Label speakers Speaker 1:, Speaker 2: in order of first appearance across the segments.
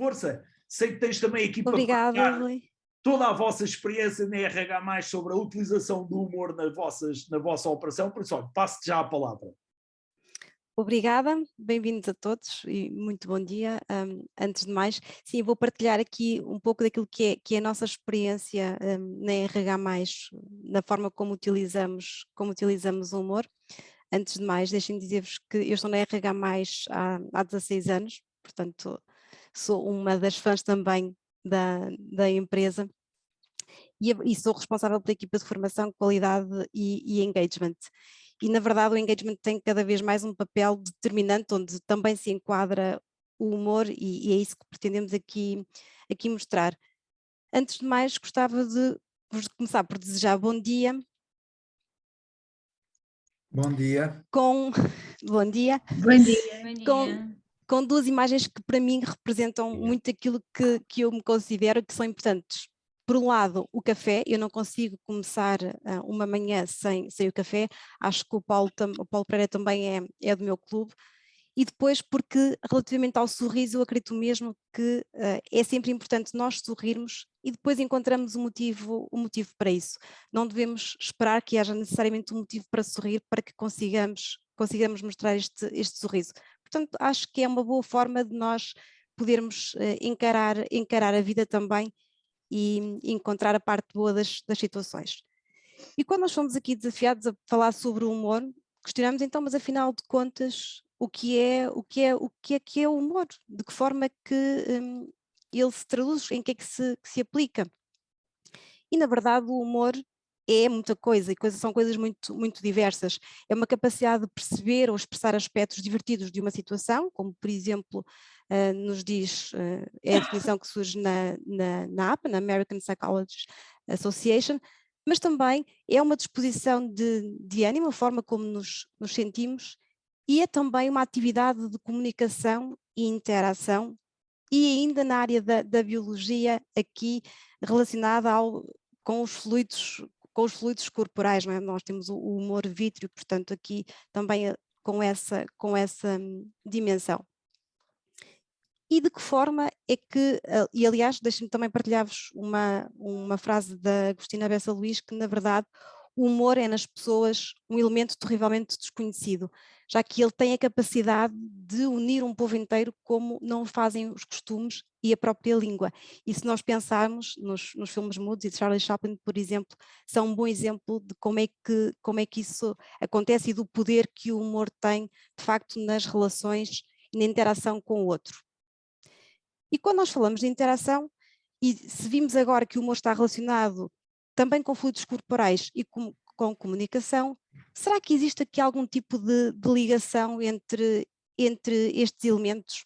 Speaker 1: força. Sei que tens também aqui para
Speaker 2: Obrigada,
Speaker 1: partilhar
Speaker 2: Rui.
Speaker 1: toda a vossa experiência na RH+, sobre a utilização do humor na vossa operação, por isso, olha, passo-te já a palavra.
Speaker 2: Obrigada, bem-vindos a todos e muito bom dia. Antes de mais, sim, vou partilhar aqui um pouco daquilo que é a nossa experiência na RH+, na forma como utilizamos o humor. Antes de mais, deixem-me dizer-vos que eu estou na RH+, há 16 anos, portanto sou uma das fãs também da empresa e sou responsável pela equipa de formação, qualidade e engagement. E na verdade o engagement tem cada vez mais um papel determinante, onde também se enquadra o humor e é isso que pretendemos aqui mostrar. Antes de mais, gostava de vos começar por desejar bom dia.
Speaker 3: Bom dia.
Speaker 2: Bom dia.
Speaker 4: Bom dia. Bom dia.
Speaker 2: Com duas imagens que para mim representam muito aquilo que eu me considero que são importantes. Por um lado, o café, eu não consigo começar uma manhã sem o café, acho que o Paulo Pereira também é do meu clube, e depois porque relativamente ao sorriso eu acredito mesmo que é sempre importante nós sorrirmos e depois encontramos um motivo para isso. Não devemos esperar que haja necessariamente um motivo para sorrir para que consigamos mostrar este sorriso. Portanto, acho que é uma boa forma de nós podermos encarar a vida também e encontrar a parte boa das situações. E quando nós fomos aqui desafiados a falar sobre o humor, questionamos então, mas afinal de contas, o que é o humor? De que forma que ele se traduz, em que é que se aplica? E na verdade o humor é muita coisa e são coisas muito, muito diversas. É uma capacidade de perceber ou expressar aspectos divertidos de uma situação, como por exemplo nos diz, é a definição que surge na APA, na American Psychology Association, mas também é uma disposição de ânimo, a forma como nos sentimos, e é também uma atividade de comunicação e interação, e ainda na área da biologia aqui relacionada com os fluidos corporais, não é? Nós temos o humor vítreo, portanto aqui também com essa dimensão. E de que forma é que, e aliás deixem-me também partilhar-vos uma frase da Agostina Bessa Luís, que na verdade o humor é nas pessoas um elemento terrivelmente desconhecido, já que ele tem a capacidade de unir um povo inteiro como não o fazem os costumes e a própria língua. E se nós pensarmos nos filmes mudos, e Charlie Chaplin, por exemplo, são um bom exemplo de como é que isso acontece e do poder que o humor tem, de facto, nas relações e na interação com o outro. E quando nós falamos de interação, e se vimos agora que o humor está relacionado também com fluidos corporais e com comunicação, será que existe aqui algum tipo de ligação entre estes elementos?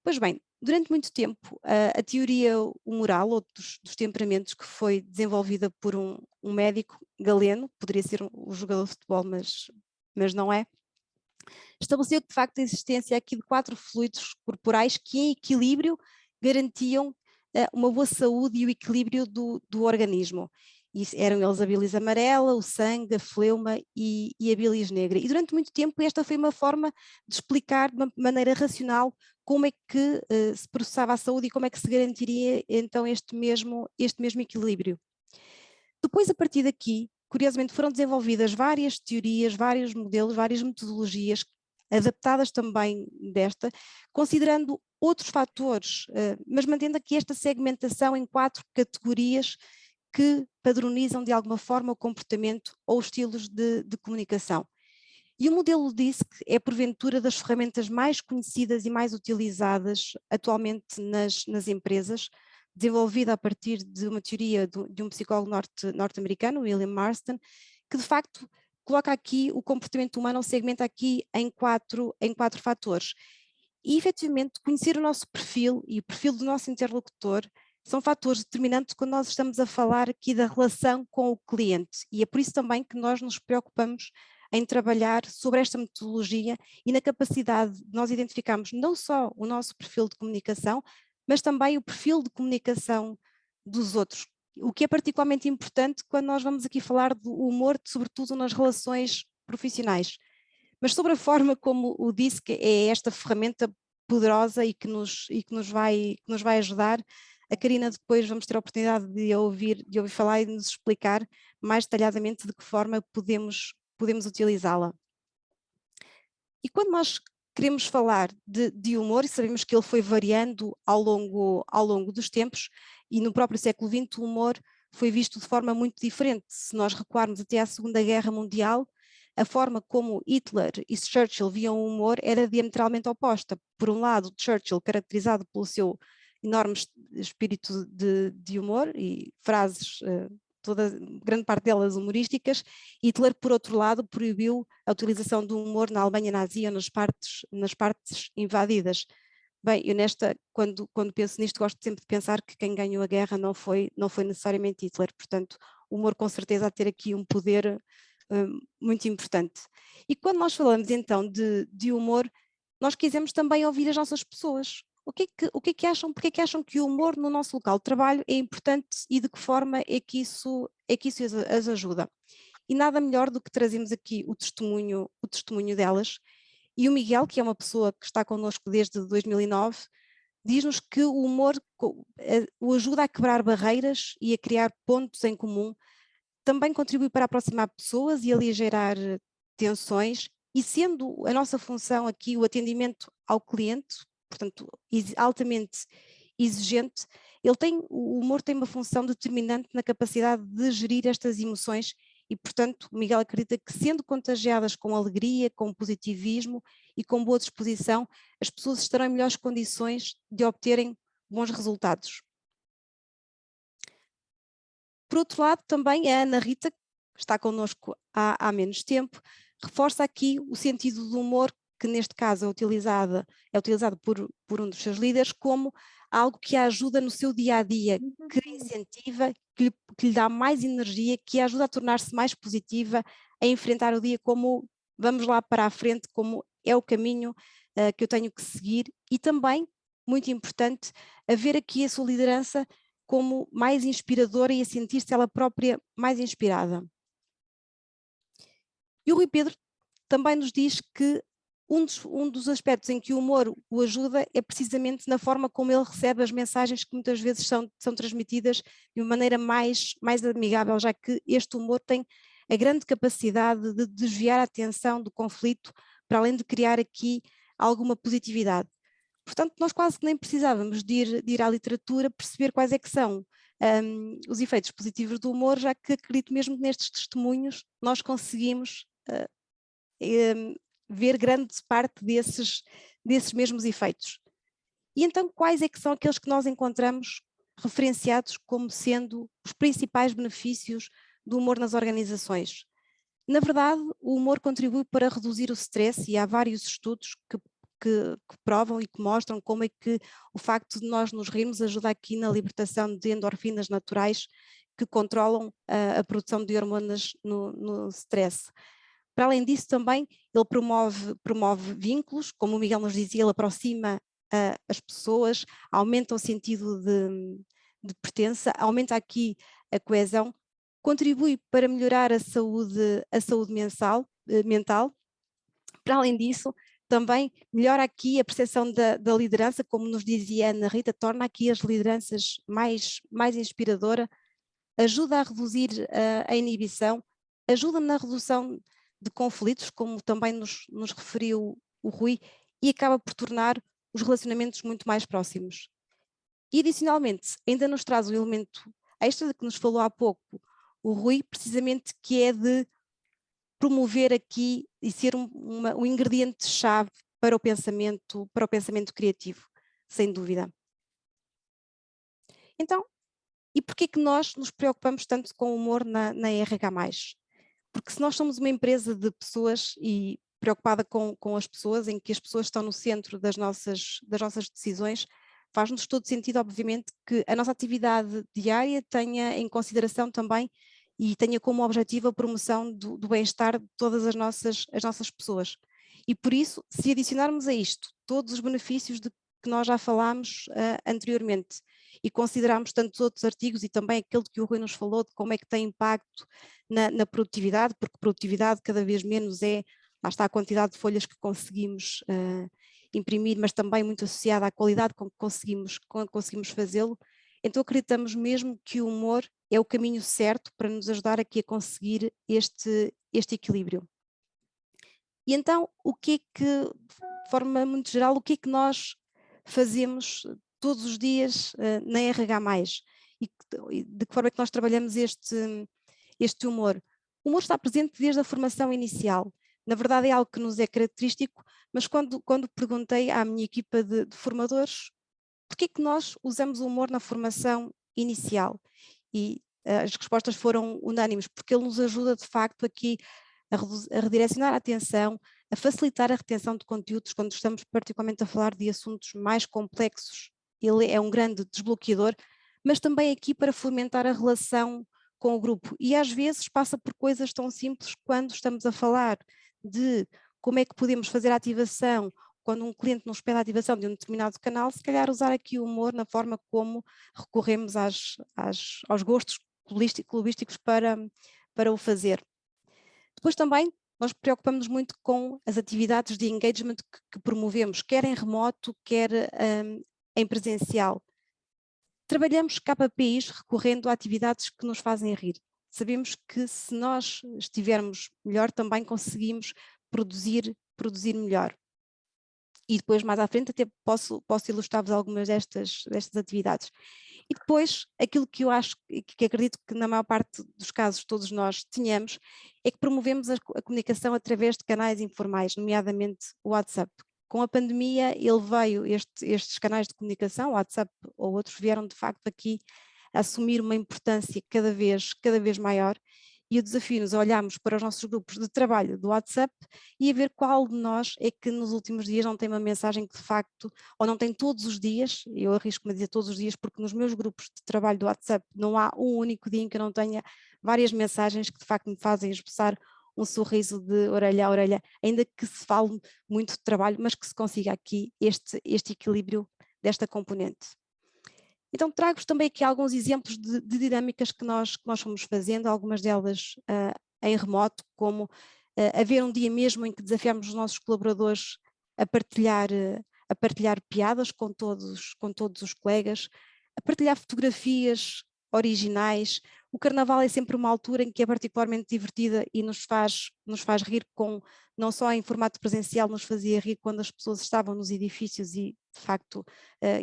Speaker 2: Pois bem, durante muito tempo a teoria humoral, ou dos temperamentos, que foi desenvolvida por um médico galeno, poderia ser um jogador de futebol, mas não é, estabeleceu de facto a existência aqui de 4 fluidos corporais que em equilíbrio garantiam uma boa saúde e o equilíbrio do organismo. E eram eles a bilis amarela, o sangue, a fleuma e a bilis negra. E durante muito tempo esta foi uma forma de explicar de uma maneira racional como é que se processava a saúde e como é que se garantiria então este mesmo equilíbrio. Depois, a partir daqui, curiosamente, foram desenvolvidas várias teorias, vários modelos, várias metodologias adaptadas também desta, considerando outros fatores, mas mantendo aqui esta segmentação em 4 categorias que padronizam de alguma forma o comportamento ou os estilos de comunicação. E o modelo DISC é porventura das ferramentas mais conhecidas e mais utilizadas atualmente nas empresas, desenvolvida a partir de uma teoria de um psicólogo norte-americano, William Marston, que de facto coloca aqui o comportamento humano, ou segmenta aqui em quatro fatores. E efetivamente conhecer o nosso perfil e o perfil do nosso interlocutor são fatores determinantes quando nós estamos a falar aqui da relação com o cliente, e é por isso também que nós nos preocupamos em trabalhar sobre esta metodologia e na capacidade de nós identificarmos não só o nosso perfil de comunicação, mas também o perfil de comunicação dos outros, o que é particularmente importante quando nós vamos aqui falar do humor, sobretudo nas relações profissionais. Mas sobre a forma como o DISC é esta ferramenta poderosa e que nos vai ajudar. A Karina depois vamos ter a oportunidade de ouvir falar e de nos explicar mais detalhadamente de que forma podemos utilizá-la. E quando nós queremos falar de humor, e sabemos que ele foi variando ao longo dos tempos, e no próprio século XX o humor foi visto de forma muito diferente. Se nós recuarmos até à Segunda Guerra Mundial, a forma como Hitler e Churchill viam o humor era diametralmente oposta. Por um lado, Churchill, caracterizado pelo seu enorme espírito de humor e frases, grande parte delas humorísticas. Hitler, por outro lado, proibiu a utilização do humor na Alemanha nazi ou nas partes invadidas. Bem, eu quando penso nisto, gosto sempre de pensar que quem ganhou a guerra não foi necessariamente Hitler, portanto, o humor com certeza a ter aqui um poder muito importante. E quando nós falamos então de humor, nós quisemos também ouvir as nossas pessoas. Porque é que acham que o humor no nosso local de trabalho é importante e de que forma é que isso as ajuda? E nada melhor do que trazermos aqui o testemunho delas. E o Miguel, que é uma pessoa que está connosco desde 2009, diz-nos que o humor o ajuda a quebrar barreiras e a criar pontos em comum, também contribui para aproximar pessoas e aligerar tensões, e sendo a nossa função aqui o atendimento ao cliente, portanto altamente exigente, o humor tem uma função determinante na capacidade de gerir estas emoções e, portanto, o Miguel acredita que, sendo contagiadas com alegria, com positivismo e com boa disposição, as pessoas estarão em melhores condições de obterem bons resultados. Por outro lado, também a Ana Rita, que está connosco há menos tempo, reforça aqui o sentido do humor, que neste caso é utilizado por um dos seus líderes como algo que a ajuda no seu dia-a-dia, que a incentiva, que lhe dá mais energia, que a ajuda a tornar-se mais positiva, a enfrentar o dia como vamos lá para a frente, como é o caminho que eu tenho que seguir, e também, muito importante, a ver aqui a sua liderança como mais inspiradora e a sentir-se ela própria mais inspirada. E o Rui Pedro também nos diz que um dos aspectos em que o humor o ajuda é precisamente na forma como ele recebe as mensagens que muitas vezes são transmitidas de uma maneira mais amigável, já que este humor tem a grande capacidade de desviar a atenção do conflito, para além de criar aqui alguma positividade. Portanto, nós quase que nem precisávamos de ir à literatura perceber quais é que são os efeitos positivos do humor, já que acredito mesmo que nestes testemunhos nós conseguimos ver grande parte desses mesmos efeitos. E então, quais é que são aqueles que nós encontramos referenciados como sendo os principais benefícios do humor nas organizações? Na verdade, o humor contribui para reduzir o stress, e há vários estudos que provam e que mostram como é que o facto de nós nos rirmos ajuda aqui na libertação de endorfinas naturais que controlam a produção de hormonas no stress. Para além disso também ele promove vínculos, como o Miguel nos dizia, ele aproxima as pessoas, aumenta o sentido de pertença, aumenta aqui a coesão, contribui para melhorar a saúde mental. Para além disso, também melhora aqui a percepção da liderança, como nos dizia a Ana Rita, torna aqui as lideranças mais inspiradora, ajuda a reduzir a inibição, ajuda na redução de conflitos, como também nos referiu o Rui, e acaba por tornar os relacionamentos muito mais próximos. E adicionalmente, ainda nos traz um elemento extra de que nos falou há pouco o Rui, precisamente, que é de promover aqui e ser um ingrediente-chave para o pensamento criativo, sem dúvida. Então, e porquê que nós nos preocupamos tanto com o humor na RH+? Porque se nós somos uma empresa de pessoas e preocupada com as pessoas, em que as pessoas estão no centro das nossas decisões, faz-nos todo sentido, obviamente, que a nossa atividade diária tenha em consideração também e tenha como objetivo a promoção do bem-estar de todas as nossas pessoas. E por isso, se adicionarmos a isto todos os benefícios de que nós já falámos anteriormente e considerarmos tantos outros artigos e também aquele que o Rui nos falou de como é que tem impacto na produtividade, porque produtividade cada vez menos lá está a quantidade de folhas que conseguimos imprimir, mas também muito associada à qualidade com que conseguimos fazê-lo. Então acreditamos mesmo que o humor é o caminho certo para nos ajudar aqui a conseguir este equilíbrio. E então, o que é que, de forma muito geral, o que é que nós fazemos todos os dias na RH+, e de que forma é que nós trabalhamos este humor? O humor está presente desde a formação inicial. Na verdade é algo que nos é característico, mas quando perguntei à minha equipa de formadores porque é que nós usamos o humor na formação inicial, e as respostas foram unânimes, porque ele nos ajuda de facto aqui a redirecionar a atenção, a facilitar a retenção de conteúdos quando estamos particularmente a falar de assuntos mais complexos. Ele é um grande desbloqueador, mas também aqui para fomentar a relação com o grupo, e às vezes passa por coisas tão simples quando estamos a falar de como é que podemos fazer a ativação, quando um cliente nos pede a ativação de um determinado canal, se calhar usar aqui o humor na forma como recorremos aos gostos clubísticos para o fazer. Depois também nós preocupamos muito com as atividades de engagement que promovemos, quer em remoto, quer em presencial. Trabalhamos KPIs recorrendo a atividades que nos fazem rir. Sabemos que se nós estivermos melhor, também conseguimos produzir melhor. E depois, mais à frente, até posso ilustrar-vos algumas destas atividades. E depois, aquilo que eu acho, que acredito que na maior parte dos casos todos nós tenhamos, é que promovemos a comunicação através de canais informais, nomeadamente o WhatsApp. Com a pandemia, estes canais de comunicação, o WhatsApp ou outros, vieram de facto aqui a assumir uma importância cada vez maior, e o desafio-nos a olharmos para os nossos grupos de trabalho do WhatsApp e a ver qual de nós é que nos últimos dias não tem uma mensagem que de facto, ou não tem todos os dias, eu arrisco-me a dizer todos os dias, porque nos meus grupos de trabalho do WhatsApp não há um único dia em que eu não tenha várias mensagens que de facto me fazem esboçar um sorriso de orelha a orelha, ainda que se fale muito de trabalho, mas que se consiga aqui este equilíbrio desta componente. Então trago-vos também aqui alguns exemplos de dinâmicas que nós fomos fazendo, algumas delas em remoto, como haver um dia mesmo em que desafiamos os nossos colaboradores a partilhar piadas com todos os colegas, a partilhar fotografias originais. O Carnaval é sempre uma altura em que é particularmente divertida e nos faz rir, não só em formato presencial, nos fazia rir quando as pessoas estavam nos edifícios e de facto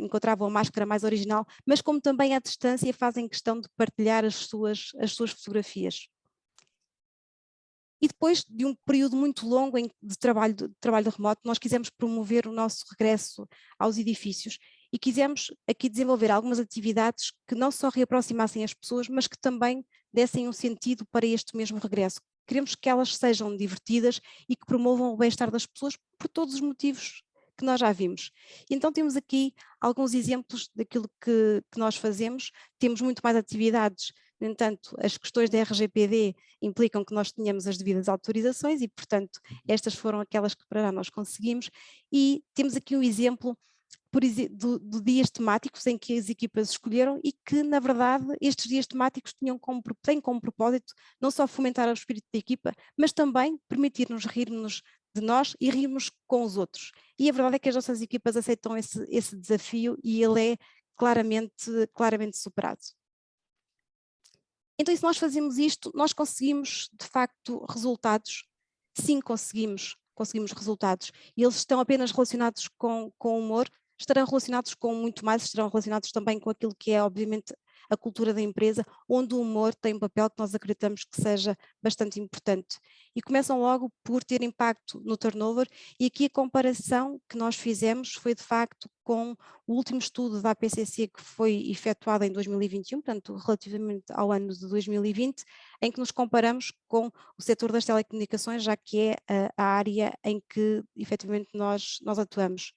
Speaker 2: encontravam a máscara mais original, mas como também à distância fazem questão de partilhar as suas fotografias. E depois de um período muito longo de trabalho remoto, nós quisemos promover o nosso regresso aos edifícios e quisemos aqui desenvolver algumas atividades que não só reaproximassem as pessoas, mas que também dessem um sentido para este mesmo regresso. Queremos que elas sejam divertidas e que promovam o bem-estar das pessoas por todos os motivos que nós já vimos. Então temos aqui alguns exemplos daquilo que nós fazemos. Temos muito mais atividades, no entanto, as questões da RGPD implicam que nós tenhamos as devidas autorizações e, portanto, estas foram aquelas que para já nós conseguimos. E temos aqui um exemplo de dias temáticos em que as equipas escolheram e que, na verdade, estes dias temáticos têm como propósito não só fomentar o espírito da equipa, mas também permitir-nos rirmos de nós e rirmos com os outros. E a verdade é que as nossas equipas aceitam esse desafio e ele é claramente superado. Então, se nós fazemos isto, nós conseguimos, de facto, resultados? Sim, conseguimos resultados. E eles estão apenas relacionados com o humor? Estarão relacionados com muito mais, estarão relacionados também com aquilo que é, obviamente, a cultura da empresa, onde o humor tem um papel que nós acreditamos que seja bastante importante. E começam logo por ter impacto no turnover, e aqui a comparação que nós fizemos foi de facto com o último estudo da APCC que foi efetuado em 2021, portanto relativamente ao ano de 2020, em que nos comparamos com o setor das telecomunicações, já que é a área em que efetivamente nós atuamos.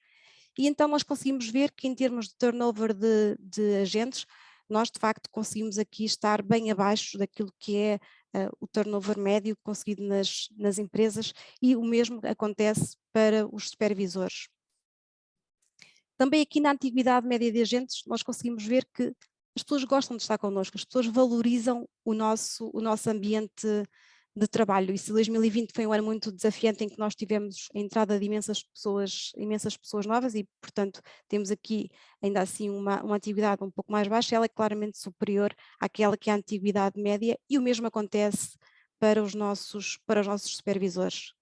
Speaker 2: E então nós conseguimos ver que em termos de turnover de agentes, nós de facto conseguimos aqui estar bem abaixo daquilo que é o turnover médio conseguido nas empresas, e o mesmo acontece para os supervisores. Também aqui na antiguidade média de agentes nós conseguimos ver que as pessoas gostam de estar connosco, as pessoas valorizam o nosso ambiente de trabalho. E se 2020 foi um ano muito desafiante em que nós tivemos a entrada de imensas pessoas novas e, portanto, temos aqui ainda assim uma antiguidade um pouco mais baixa, ela é claramente superior àquela que é a antiguidade média e o mesmo acontece para os nossos supervisores.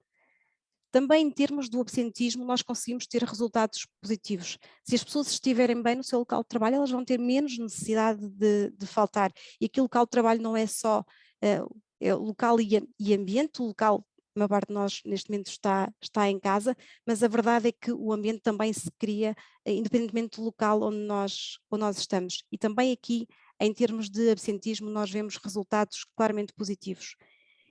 Speaker 2: Também em termos do absentismo nós conseguimos ter resultados positivos. Se as pessoas estiverem bem no seu local de trabalho, elas vão ter menos necessidade de faltar. E aqui o local de trabalho não é só é local e ambiente, o local, a maior parte de nós neste momento está em casa, mas a verdade é que o ambiente também se cria independentemente do local onde nós estamos. E também aqui, em termos de absentismo, nós vemos resultados claramente positivos.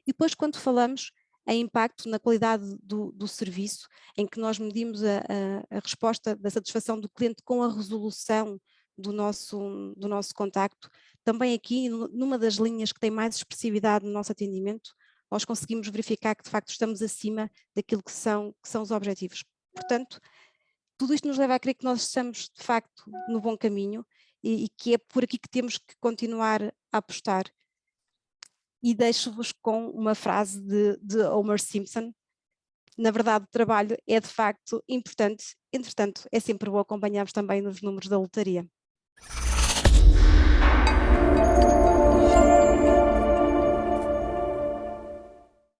Speaker 2: E depois quando falamos em impacto na qualidade do serviço, em que nós medimos a resposta da satisfação do cliente com a resolução do nosso contacto, também aqui, numa das linhas que tem mais expressividade no nosso atendimento, nós conseguimos verificar que de facto estamos acima daquilo que são os objetivos. Portanto, tudo isto nos leva a crer que nós estamos de facto no bom caminho e que é por aqui que temos que continuar a apostar. E deixo-vos com uma frase de Homer Simpson: na verdade o trabalho é de facto importante, entretanto é sempre bom acompanhar-vos também nos números da lotaria.